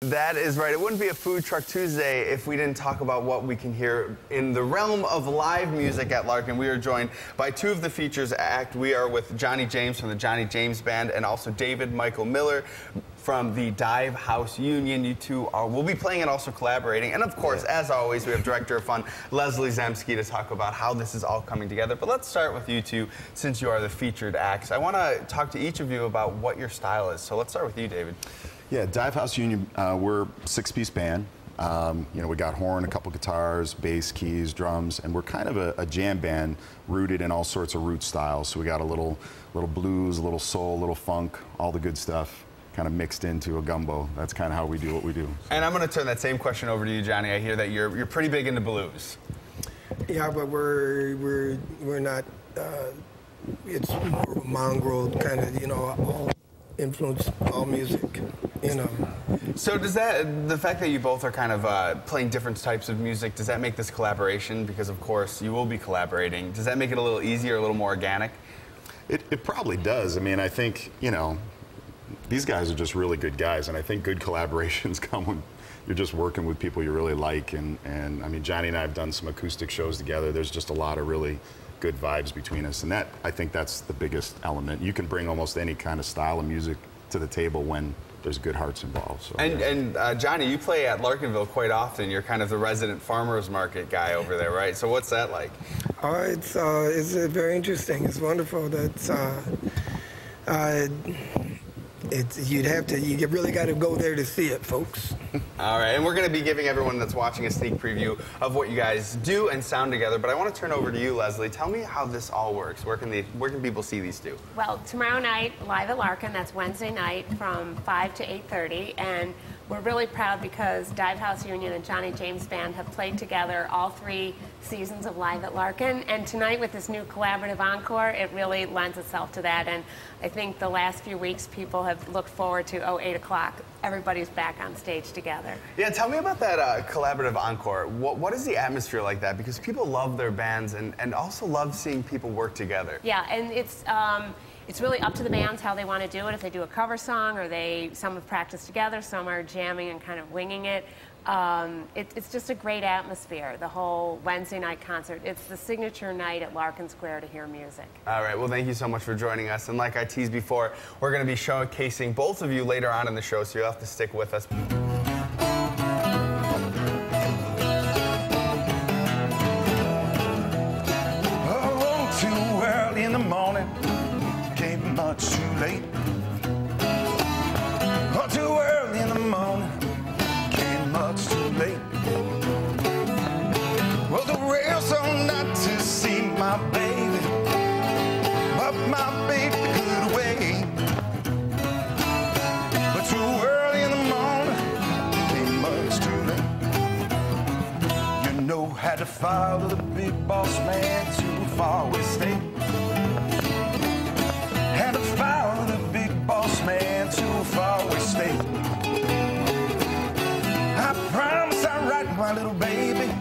That is right. It wouldn't be a Food Truck Tuesday if we didn't talk about what we can hear in the realm of live music at Larkin. We are joined by two of the features act. We are with Jony James from the Jony James Band and also David Michael Miller from the Dive House Union. You two will be playing and also collaborating. And of course, as always, we have Director of Fun Leslie Zemski to talk about how this is all coming together. But let's start with you two since you are the featured acts. I want to talk to each of you about what your style is. So let's start with you, David. Yeah, Dive House Union, we're a six-piece band. You know, we got horn, a couple guitars, bass, keys, drums, and we're kind of a jam band rooted in all sorts of root styles. So we got a little blues, a little soul, a little funk, all the good stuff kind of mixed into a gumbo. That's kind of how we do what we do. And I'm going to turn that same question over to you, Jony. I hear that you're pretty big into blues. Yeah, but we're not. It's mongrel kind of, you know, all influence, all music, you know. So does that, the fact that you both are kind of playing different types of music, does that make this collaboration, because of course you will be collaborating, does that make it a little easier, a little more organic? It probably does. I mean, I think, you know, these guys are just really good guys, and I think good collaborations come when you're just working with people you really like, and I mean, Jony and I have done some acoustic shows together. There's just a lot of really good vibes between us, and that, I think that's the biggest element. You can bring almost any kind of style of music to the table when there's good hearts involved. So, and Jony, you play at Larkinville quite often. You're kind of the resident farmers market guy over there, right? So what's that like? Oh, it's very interesting. It's wonderful. That's you really got to go there to see it, folks. All right, and we're going to be giving everyone that's watching a sneak preview of what you guys do and sound together, but I want to turn over to you, Leslie. Tell me how this all works. Where can people see these two? Well, tomorrow night, live at Larkin, that's Wednesday night from 5 to 8:30, and we're really proud because Dive House Union and Jony James Band have played together all 3 seasons of Live at Larkin, and tonight with this new collaborative encore, it really lends itself to that, and I think the last few weeks people have looked forward to, 8 o'clock, everybody's back on stage together. Yeah, tell me about that collaborative encore. What is the atmosphere like that? Because people love their bands and also love seeing people work together. Yeah, and it's really up to the bands how they want to do it. If they do a cover song, or some have practiced together, some are jamming and kind of winging it. It's just a great atmosphere, the whole Wednesday night concert. It's the signature night at Larkin Square to hear music. All right, well, thank you so much for joining us. And like I teased before, we're going to be showcasing both of you later on in the show, so you'll have to stick with us. Oh, too early in the morning, came much too late. Oh, too early in the morning, came much too late. Well, the rail's on not to see my baby, but my baby could wait. But too early in the morning, came much too late. You know, had to follow the big boss man to faraway state. Had to follow the big boss man to a faraway state. I promise I'll write my little baby